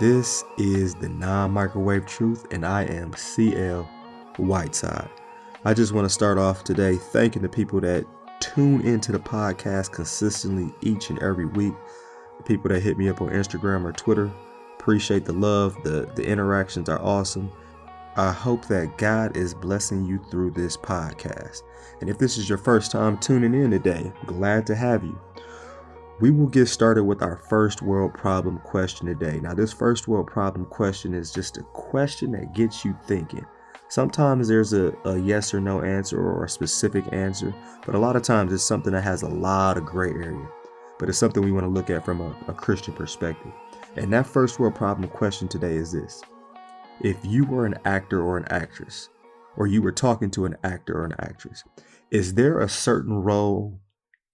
This is the Non-Microwave Truth, and I am CL Whiteside. I just want to start off today thanking the people that tune into the podcast consistently each and every week. The people that hit me up on Instagram or Twitter. Appreciate the love. The interactions are awesome. I hope that God is blessing you through this podcast. And if this is your first time tuning in today, glad to have you. We will get started with our first world problem question today. Now, this first world problem question is just a question that gets you thinking. Sometimes there's a yes or no answer or a specific answer, but a lot of times it's something that has a lot of gray area. But it's something we want to look at from a Christian perspective. And that first world problem question today is this. If you were an actor or an actress, or you were talking to an actor or an actress, is there a certain role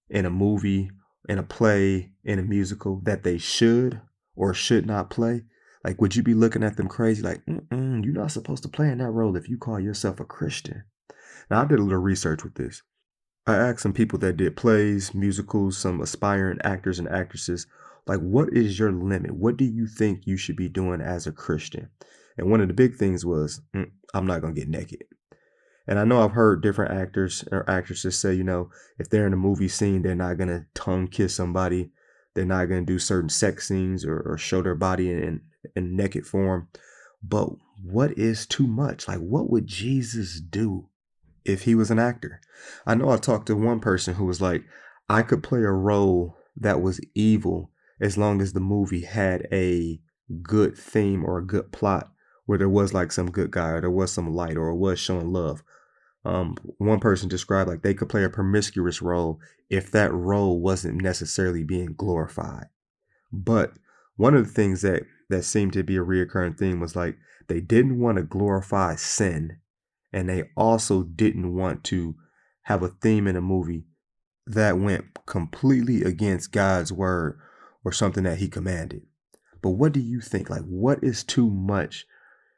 in a movie, in a play, in a musical that they should or should not play? Like, would you be looking at them crazy like, you're not supposed to play in that role if you call yourself a Christian? Now, I did a little research with this. I asked some people that did plays, musicals, some aspiring actors and actresses, like, what is your limit? What do you think you should be doing as a Christian? And one of the big things was, I'm not going to get naked. And I know I've heard different actors or actresses say, if they're in a movie scene, they're not going to tongue kiss somebody. They're not going to do certain sex scenes or show their body in naked form. But what is too much? Like, what would Jesus do if he was an actor? I know I talked to one person who was like, I could play a role that was evil as long as the movie had a good theme or a good plot where there was like some good guy or there was some light or it was showing love. One person described like they could play a promiscuous role if that role wasn't necessarily being glorified. But one of the things that seemed to be a reoccurring theme was like they didn't want to glorify sin, and they also didn't want to have a theme in a movie that went completely against God's word or something that he commanded. But what do you think? Like, what is too much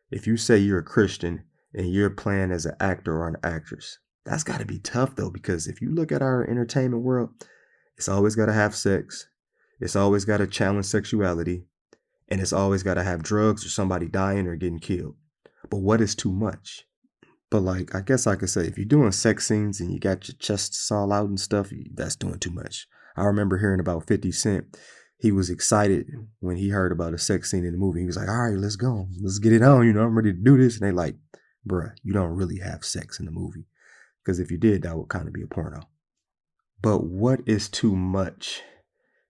if you say you're a Christian and you're playing as an actor or an actress? That's got to be tough, though, because if you look at our entertainment world, it's always got to have sex. It's always got to challenge sexuality. And it's always got to have drugs or somebody dying or getting killed. But what is too much? But like, I guess I could say if you're doing sex scenes and you got your chests all out and stuff, that's doing too much. I remember hearing about 50 Cent. He was excited when he heard about a sex scene in the movie. He was like, all right, let's go. Let's get it on. I'm ready to do this. And they like, bruh, you don't really have sex in the movie. Because if you did, that would kind of be a porno. But what is too much?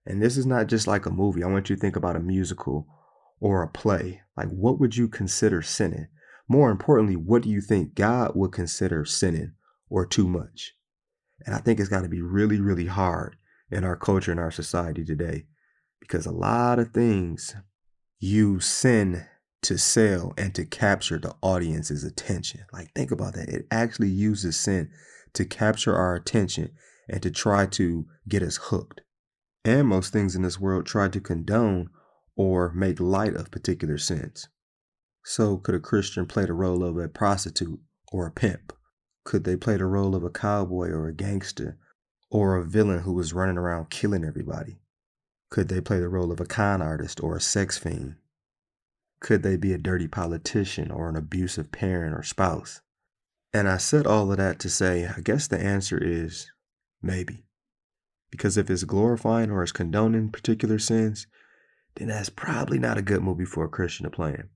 And this is not just like a movie. I want you to think about a musical or a play. Like, what would you consider sinning? More importantly, what do you think God would consider sinning or too much? And I think it's got to be really, really hard in our culture and our society today. Because a lot of things use sin to sell and to capture the audience's attention. Like, think about that. It actually uses sin to capture our attention and to try to get us hooked. And most things in this world try to condone or make light of particular sins. So could a Christian play the role of a prostitute or a pimp? Could they play the role of a cowboy or a gangster or a villain who was running around killing everybody? Could they play the role of a con artist or a sex fiend? Could they be a dirty politician or an abusive parent or spouse? And I said all of that to say, I guess the answer is maybe. Because if it's glorifying or it's condoning particular sins, then that's probably not a good movie for a Christian to play in.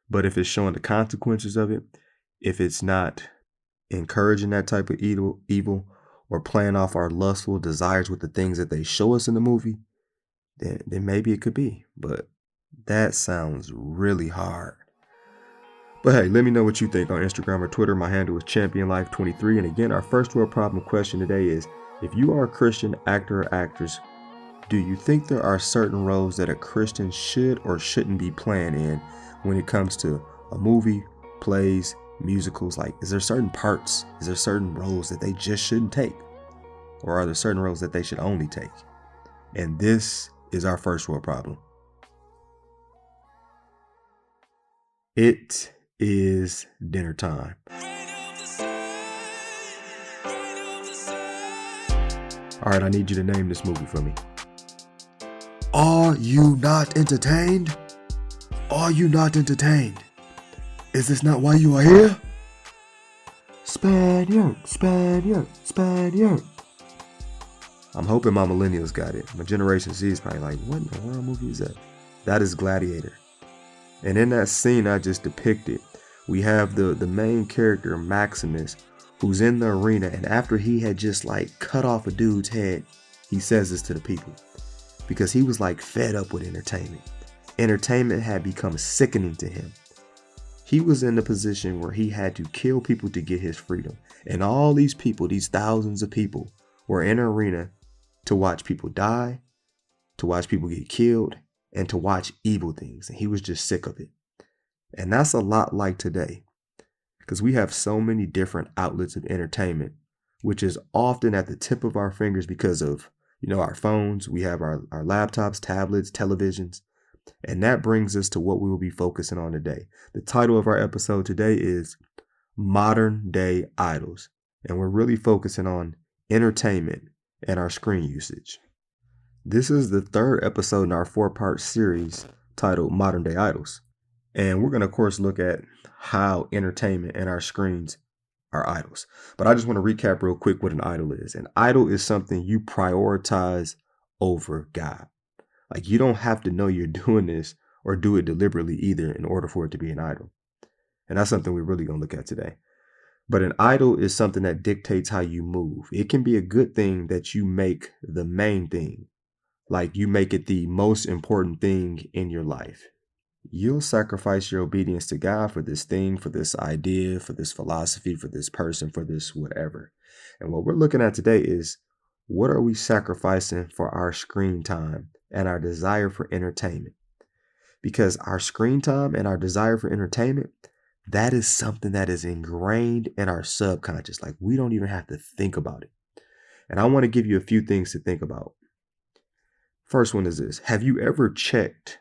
But if it's showing the consequences of it, if it's not encouraging that type of evil or playing off our lustful desires with the things that they show us in the movie, then maybe it could be. But that sounds really hard. But hey, let me know what you think on Instagram or Twitter. My handle is ChampionLife23. And again, our first world problem question today is, if you are a Christian actor or actress, do you think there are certain roles that a Christian should or shouldn't be playing in when it comes to a movie, plays, musicals? Like, is there certain parts? Is there certain roles that they just shouldn't take? Or are there certain roles that they should only take? And this is our first world problem. It is dinner time. All right, I need you to name this movie for me. Are you not entertained? Are you not entertained? Is this not why you are here? Spaniard, Spaniard, Spaniard. I'm hoping my millennials got it. My Generation Z is probably like, what in the world movie is that? That is Gladiator. And in that scene I just depicted, we have the main character, Maximus, who's in the arena, and after he had just like cut off a dude's head, he says this to the people. Because he was like fed up with entertainment. Entertainment had become sickening to him. He was in the position where he had to kill people to get his freedom. And all these people, these thousands of people, were in an arena to watch people die, to watch people get killed, and to watch evil things. And he was just sick of it. And that's a lot like today, because we have so many different outlets of entertainment, which is often at the tip of our fingers because of, our phones. We have our laptops, tablets, televisions. And that brings us to what we will be focusing on today. The title of our episode today is Modern Day Idols. And we're really focusing on entertainment and our screen usage. This is the third episode in our 4-part series titled Modern Day Idols. And we're going to, of course, look at how entertainment and our screens are idols. But I just want to recap real quick what an idol is. An idol is something you prioritize over God. Like, you don't have to know you're doing this or do it deliberately either in order for it to be an idol. And that's something we're really going to look at today. But an idol is something that dictates how you move. It can be a good thing that you make the main thing. Like, you make it the most important thing in your life. You'll sacrifice your obedience to God for this thing, for this idea, for this philosophy, for this person, for this whatever. And what we're looking at today is, what are we sacrificing for our screen time and our desire for entertainment? Because our screen time and our desire for entertainment, that is something that is ingrained in our subconscious. Like, we don't even have to think about it. And I want to give you a few things to think about. First one is this. Have you ever checked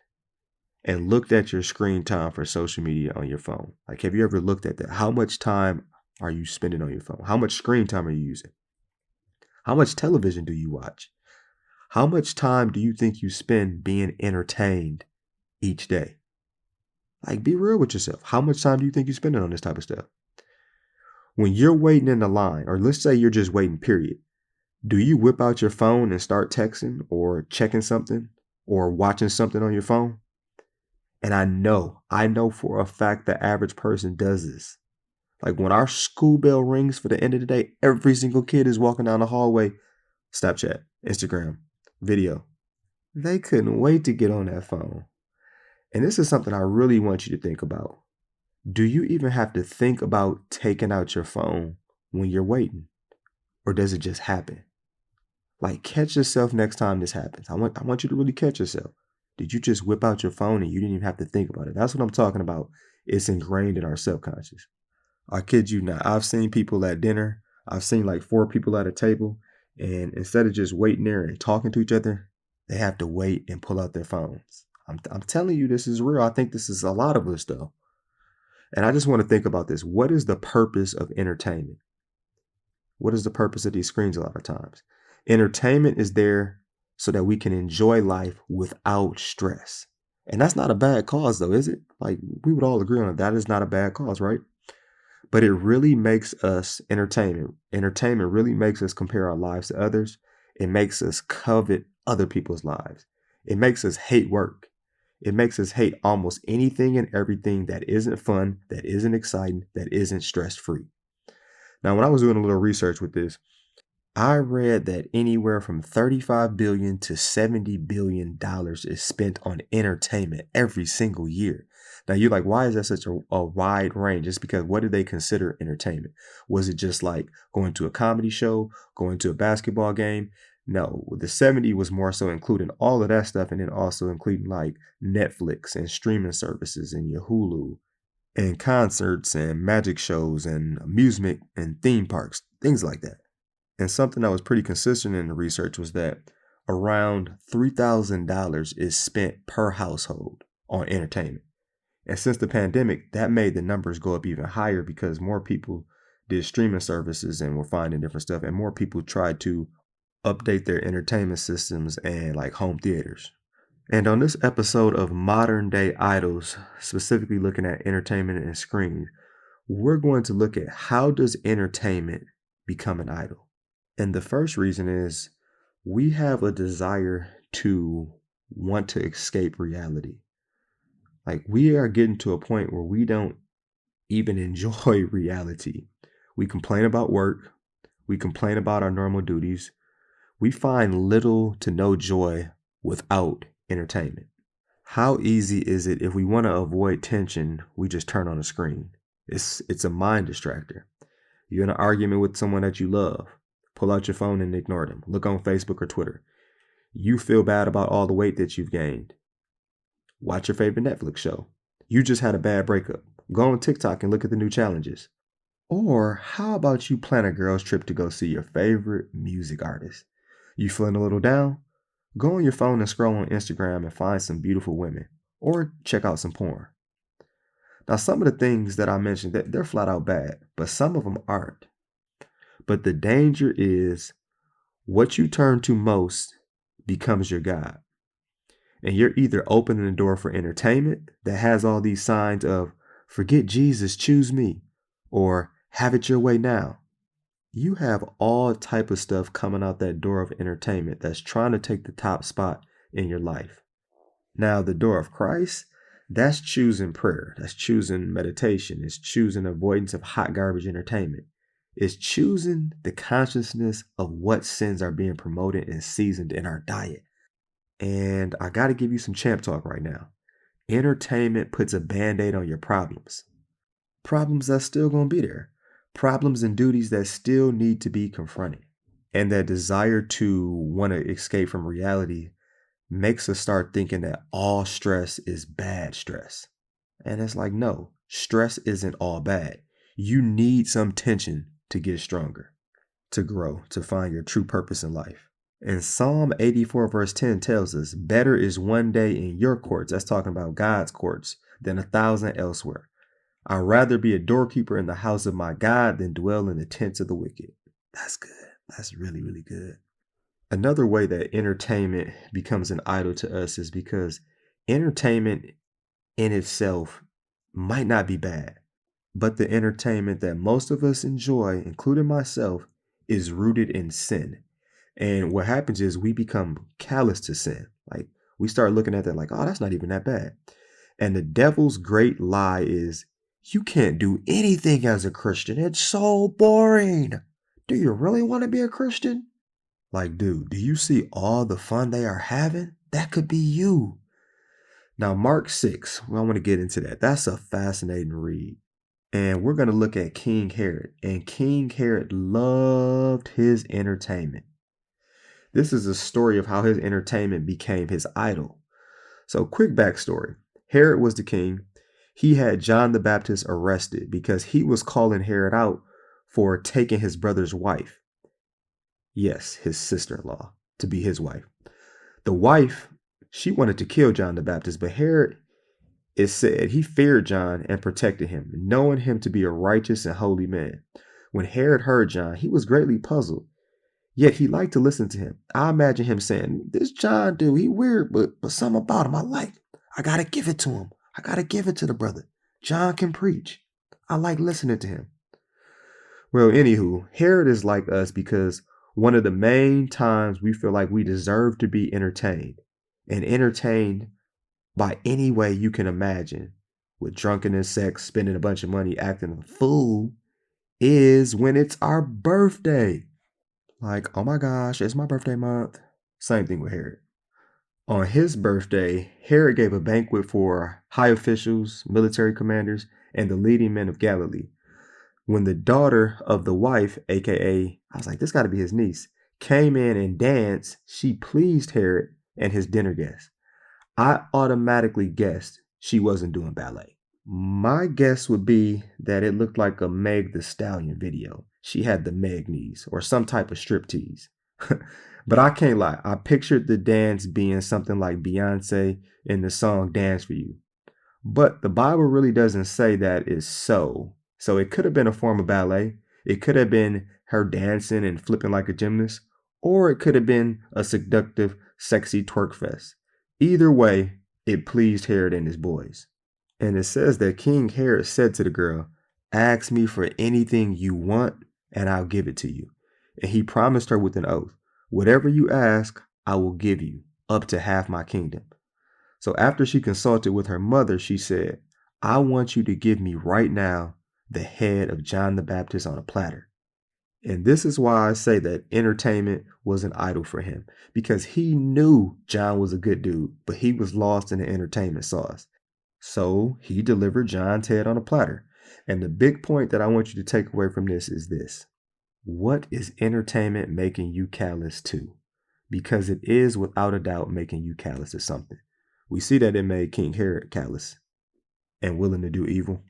and looked at your screen time for social media on your phone? Like, have you ever looked at that? How much time are you spending on your phone? How much screen time are you using? How much television do you watch? How much time do you think you spend being entertained each day? Like, be real with yourself. How much time do you think you're spending on this type of stuff? When you're waiting in the line, or let's say you're just waiting, period, do you whip out your phone and start texting or checking something or watching something on your phone? And I know for a fact the average person does this. Like, when our school bell rings for the end of the day, every single kid is walking down the hallway, Snapchat, Instagram, video. They couldn't wait to get on that phone. And this is something I really want you to think about. Do you even have to think about taking out your phone when you're waiting? Or does it just happen? Like, catch yourself next time this happens. I want you to really catch yourself. Did you just whip out your phone and you didn't even have to think about it? That's what I'm talking about. It's ingrained in our subconscious. I kid you not. I've seen people at dinner. I've seen like 4 people at a table. And instead of just waiting there and talking to each other, they have to wait and pull out their phones. I'm telling you, this is real. I think this is a lot of us, though. And I just want to think about this. What is the purpose of entertainment? What is the purpose of these screens a lot of times? Entertainment is there so that we can enjoy life without stress. And that's not a bad cause, though, is it? Like, we would all agree on it. That is not a bad cause, right? But it really makes us entertainment. Entertainment really makes us compare our lives to others. It makes us covet other people's lives. It makes us hate work. It makes us hate almost anything and everything that isn't fun, that isn't exciting, that isn't stress-free. Now, when I was doing a little research with this, I read that anywhere from $35 billion to $70 billion is spent on entertainment every single year. Now, you're like, why is that such a wide range? It's because, what do they consider entertainment? Was it just like going to a comedy show, going to a basketball game? No, the 70 was more so including all of that stuff, and then also including like Netflix and streaming services and your Hulu and concerts and magic shows and amusement and theme parks, things like that. And something that was pretty consistent in the research was that around $3,000 is spent per household on entertainment. And since the pandemic, that made the numbers go up even higher because more people did streaming services and were finding different stuff, and more people tried to update their entertainment systems and like home theaters. And on this episode of Modern Day Idols, specifically looking at entertainment and screens, we're going to look at how does entertainment become an idol? And the first reason is we have a desire to want to escape reality. Like we are getting to a point where we don't even enjoy reality. We complain about work, we complain about our normal duties. We find little to no joy without entertainment. How easy is it if we want to avoid tension, we just turn on a screen? It's a mind distractor. You're in an argument with someone that you love. Pull out your phone and ignore them. Look on Facebook or Twitter. You feel bad about all the weight that you've gained. Watch your favorite Netflix show. You just had a bad breakup. Go on TikTok and look at the new challenges. Or how about you plan a girls trip to go see your favorite music artist? You feeling a little down? Go on your phone and scroll on Instagram and find some beautiful women. Or check out some porn. Now, some of the things that I mentioned, they're flat out bad, but some of them aren't. But the danger is what you turn to most becomes your God. And you're either opening the door for entertainment that has all these signs of forget Jesus, choose me, or have it your way now. You have all type of stuff coming out that door of entertainment that's trying to take the top spot in your life. Now, the door of Christ, that's choosing prayer. That's choosing meditation. It's choosing avoidance of hot garbage entertainment. It's choosing the consciousness of what sins are being promoted and seasoned in our diet. And I got to give you some champ talk right now. Entertainment puts a band-aid on your problems. Problems that's still going to be there. Problems and duties that still need to be confronted. And that desire to want to escape from reality makes us start thinking that all stress is bad stress. And it's like, no, stress isn't all bad. You need some tension to get stronger, to grow, to find your true purpose in life. And Psalm 84 verse 10 tells us, better is one day in your courts, that's talking about God's courts, than 1,000 elsewhere. I'd rather be a doorkeeper in the house of my God than dwell in the tents of the wicked. That's good. That's really, really good. Another way that entertainment becomes an idol to us is because entertainment in itself might not be bad, but the entertainment that most of us enjoy, including myself, is rooted in sin. And what happens is we become callous to sin. Like we start looking at that like, oh, that's not even that bad. And the devil's great lie is you can't do anything as a Christian. It's so boring. Do you really want to be a Christian? Like, dude, do you see all the fun they are having? That could be you. Now, Mark 6, well, I want to get into that. That's a fascinating read. And we're going to look at King Herod. And King Herod loved his entertainment. This is a story of how his entertainment became his idol. So, quick backstory. Herod was the king. He had John the Baptist arrested because he was calling Herod out for taking his brother's wife. Yes, his sister-in-law, to be his wife. The wife, she wanted to kill John the Baptist, but Herod, it said, he feared John and protected him, knowing him to be a righteous and holy man. When Herod heard John, he was greatly puzzled, yet he liked to listen to him. I imagine him saying, this John dude, he weird, but something about him I like. I got to give it to him. I got to give it to the brother. John can preach. I like listening to him. Well, anywho, Herod is like us because one of the main times we feel like we deserve to be entertained, and entertained by any way you can imagine, with drunkenness, sex, spending a bunch of money, acting a fool, is when it's our birthday. Like, oh my gosh, it's my birthday month. Same thing with Herod. On his birthday, Herod gave a banquet for high officials, military commanders, and the leading men of Galilee. When the daughter of the wife, aka, I was like, this got to be his niece, came in and danced, she pleased Herod and his dinner guests. I automatically guessed she wasn't doing ballet. My guess would be that it looked like a Meg the Stallion video. She had the Meg knees or some type of striptease. But I can't lie. I pictured the dance being something like Beyonce in the song Dance for You. But the Bible really doesn't say that is so. So it could have been a form of ballet. It could have been her dancing and flipping like a gymnast. Or it could have been a seductive, sexy twerk fest. Either way, it pleased Herod and his boys. And it says that King Herod said to the girl, "Ask me for anything you want, and I'll give it to you." And he promised her with an oath, "Whatever you ask, I will give you, up to half my kingdom." So after she consulted with her mother, she said, "I want you to give me right now the head of John the Baptist on a platter." And this is why I say that entertainment was an idol for him, because he knew John was a good dude, but he was lost in the entertainment sauce. So he delivered John's head on a platter. And the big point that I want you to take away from this is this: what is entertainment making you callous to? Because it is without a doubt making you callous to something. We see that it made King Herod callous and willing to do evil.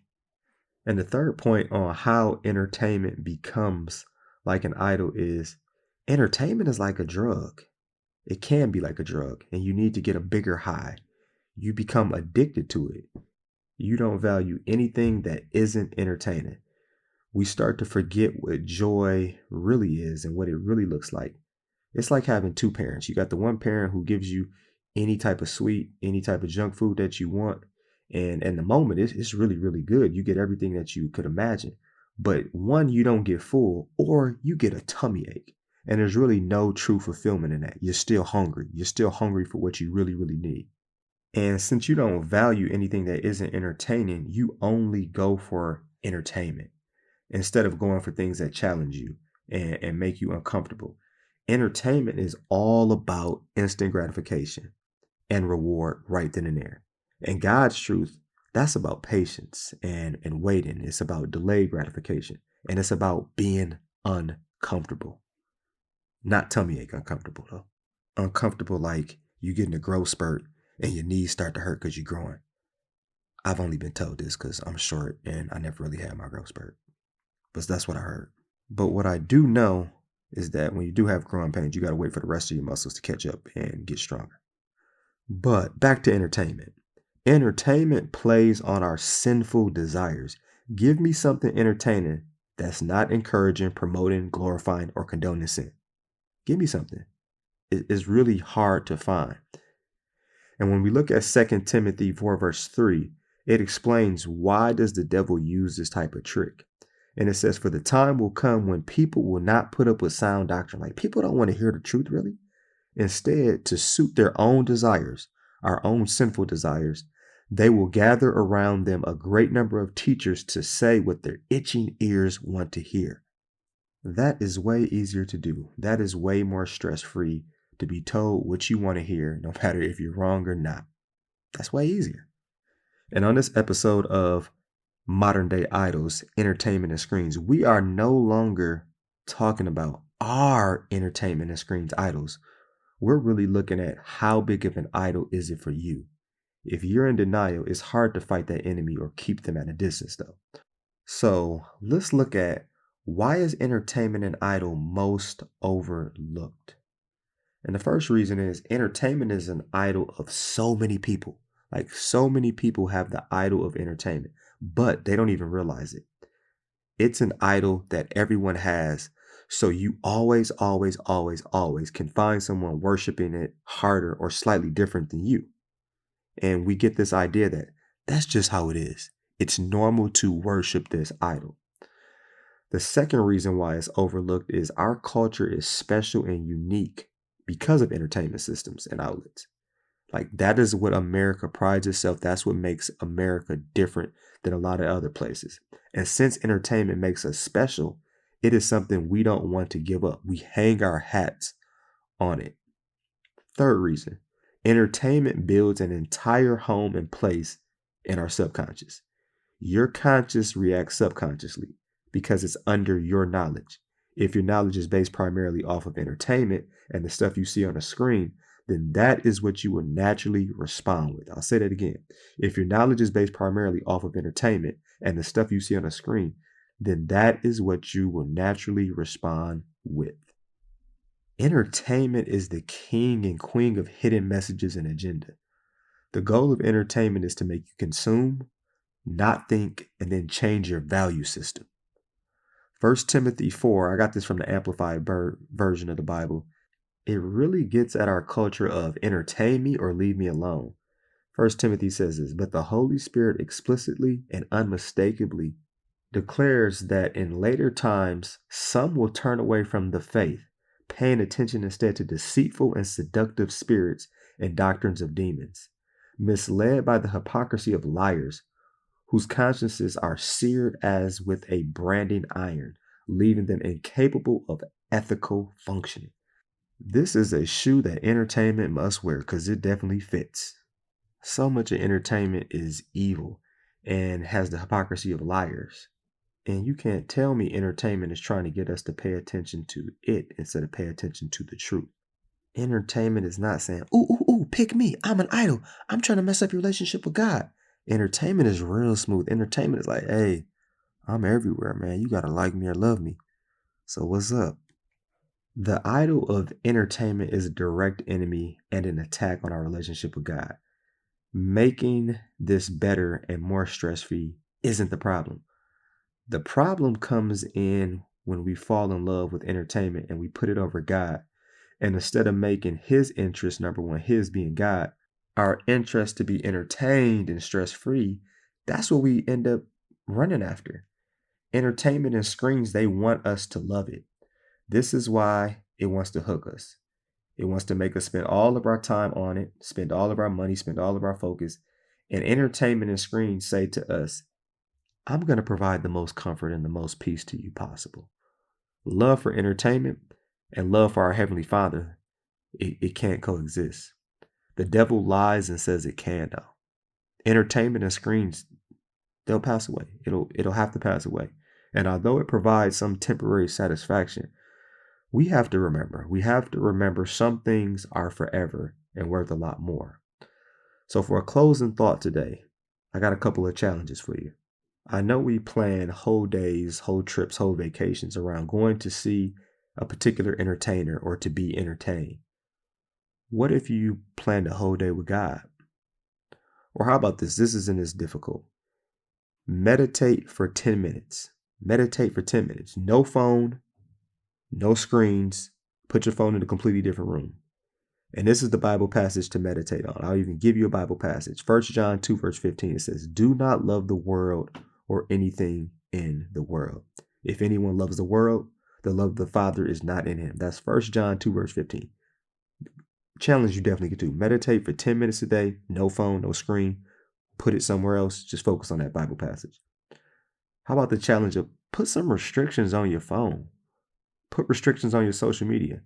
And the third point on how entertainment becomes like an idol is entertainment is like a drug. It can be like a drug, and you need to get a bigger high. You become addicted to it. You don't value anything that isn't entertaining. We start to forget what joy really is and what it really looks like. It's like having two parents. You got the one parent who gives you any type of sweet, any type of junk food that you want. And in the moment, it's really, really good. You get everything that you could imagine. But one, you don't get full, or you get a tummy ache. And there's really no true fulfillment in that. You're still hungry. You're still hungry for what you really, really need. And since you don't value anything that isn't entertaining, you only go for entertainment instead of going for things that challenge you and make you uncomfortable. Entertainment is all about instant gratification and reward right then and there. And God's truth, that's about patience and waiting. It's about delayed gratification. And it's about being uncomfortable. Not tummy ache uncomfortable, though. Uncomfortable like you getting a growth spurt and your knees start to hurt because you're growing. I've only been told this because I'm short and I never really had my growth spurt. But that's what I heard. But what I do know is that when you do have growing pains, you got to wait for the rest of your muscles to catch up and get stronger. But back to entertainment. Entertainment plays on our sinful desires. Give me something entertaining that's not encouraging, promoting, glorifying, or condoning sin. Give me something. It's really hard to find. And when we look at 2 Timothy 4 verse 3, it explains why does the devil use this type of trick. And it says, "For the time will come when people will not put up with sound doctrine." Like, people don't want to hear the truth, really. Instead, to suit their own desires, our own sinful desires, they will gather around them a great number of teachers to say what their itching ears want to hear. That is way easier to do. That is way more stress-free to be told what you want to hear, no matter if you're wrong or not. That's way easier. And on this episode of Modern Day Idols, Entertainment and Screens, we are no longer talking about our entertainment and screens idols. We're really looking at how big of an idol is it for you. If you're in denial, it's hard to fight that enemy or keep them at a distance, though. So let's look at, why is entertainment an idol most overlooked? And the first reason is entertainment is an idol of so many people. Like, so many people have the idol of entertainment, but they don't even realize it. It's an idol that everyone has. So you always, always, always, always can find someone worshiping it harder or slightly different than you. And we get this idea that that's just how it is. It's normal to worship this idol. The second reason why it's overlooked is our culture is special and unique because of entertainment systems and outlets. Like, that is what America prides itself. That's what makes America different than a lot of other places. And since entertainment makes us special, it is something we don't want to give up. We hang our hats on it. Third reason, entertainment builds an entire home and place in our subconscious. Your conscious reacts subconsciously because it's under your knowledge. If your knowledge is based primarily off of entertainment and the stuff you see on a screen, then that is what you will naturally respond with. I'll say that again. If your knowledge is based primarily off of entertainment and the stuff you see on a screen, then that is what you will naturally respond with. Entertainment is the king and queen of hidden messages and agenda. The goal of entertainment is to make you consume, not think, and then change your value system. 1 Timothy 4, I got this from the Amplified version of the Bible. it really gets at our culture of entertain me or leave me alone. First Timothy says this, but the Holy Spirit explicitly and unmistakably declares that in later times, some will turn away from the faith, paying attention instead to deceitful and seductive spirits and doctrines of demons, misled by the hypocrisy of liars, whose consciences are seared as with a branding iron, leaving them incapable of ethical functioning. This is a shoe that entertainment must wear because it definitely fits. So much of entertainment is evil and has the hypocrisy of liars. And you can't tell me entertainment is trying to get us to pay attention to it instead of pay attention to the truth. Entertainment is not saying, ooh, ooh, ooh, pick me. I'm an idol. I'm trying to mess up your relationship with God. Entertainment is real smooth. Entertainment is like, hey, I'm everywhere, man. You got to like me or love me. So what's up? The idol of entertainment is a direct enemy and an attack on our relationship with God. Making this better and more stress-free isn't the problem. The problem comes in when we fall in love with entertainment and we put it over God. And instead of making his interest number one, his being God, our interest to be entertained and stress-free, that's what we end up running after. Entertainment and screens, they want us to love it. This is why it wants to hook us. It wants to make us spend all of our time on it, spend all of our money, spend all of our focus. And entertainment and screens say to us, I'm going to provide the most comfort and the most peace to you possible. Love for entertainment and love for our Heavenly Father, it can't coexist. The devil lies and says it can, though. Entertainment and screens, they'll pass away. It'll have to pass away. And although it provides some temporary satisfaction, we have to remember some things are forever and worth a lot more. So for a closing thought today, I got a couple of challenges for you. I know we plan whole days, whole trips, whole vacations around going to see a particular entertainer or to be entertained. What if you planned a whole day with God? Or how about this? This isn't as difficult. Meditate for 10 minutes. Meditate for 10 minutes. No phone, no screens. Put your phone in a completely different room. And this is the Bible passage to meditate on. I'll even give you a Bible passage. 1 John 2, verse 15, it says, do not love the world or anything in the world. If anyone loves the world, the love of the Father is not in him. That's 1 John 2, verse 15. Challenge you definitely could do. Meditate for 10 minutes a day. No phone, no screen. Put it somewhere else. Just focus on that Bible passage. How about the challenge of put some restrictions on your phone? Put restrictions on your social media.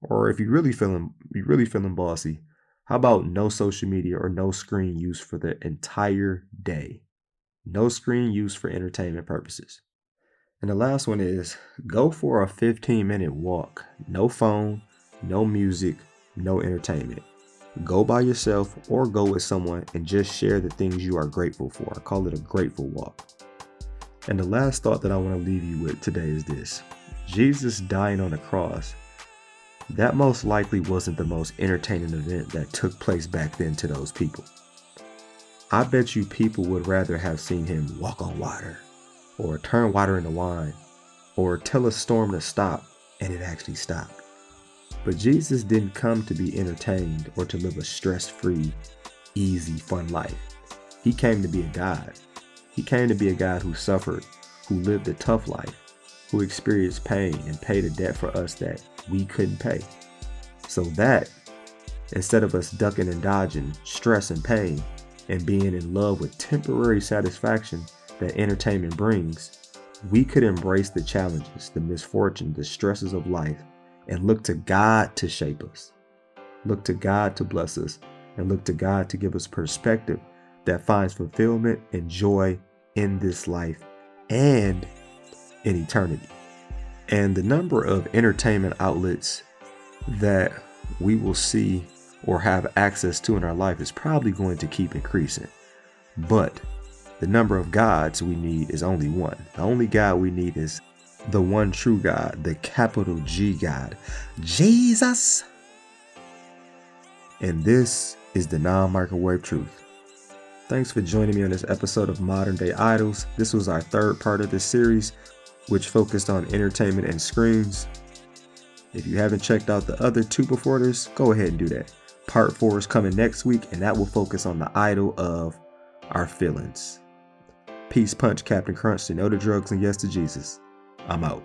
Or if you're really feeling bossy, how about no social media or no screen use for the entire day? No screen use for entertainment purposes. And the last one is go for a 15-minute walk. No phone, no music, no entertainment. Go by yourself or go with someone and just share the things you are grateful for. I call it a grateful walk. And the last thought that I want to leave you with today is this. Jesus dying on the cross, that most likely wasn't the most entertaining event that took place back then to those people. I bet you people would rather have seen him walk on water, or turn water into wine, or tell a storm to stop, and it actually stopped. But Jesus didn't come to be entertained or to live a stress-free, easy, fun life. He came to be a God. He came to be a God who suffered, who lived a tough life, who experienced pain and paid a debt for us that we couldn't pay. So that, instead of us ducking and dodging stress and pain and being in love with temporary satisfaction that entertainment brings, we could embrace the challenges, the misfortune, the stresses of life, and look to God to shape us. Look to God to bless us, and look to God to give us perspective that finds fulfillment and joy in this life and in eternity. And the number of entertainment outlets that we will see or have access to in our life is probably going to keep increasing. But the number of gods we need is only one. The only God we need is the one true God, the capital G God, Jesus. And this is the non-microwave truth. Thanks for joining me on this episode of Modern Day Idols. This was our third part of this series, which focused on entertainment and screens. If you haven't checked out the other 2 before this, go ahead and do that. Part 4 is coming next week, and that will focus on the idol of our feelings. Peace, punch, Captain Crunch, to no to drugs and yes to Jesus. I'm out.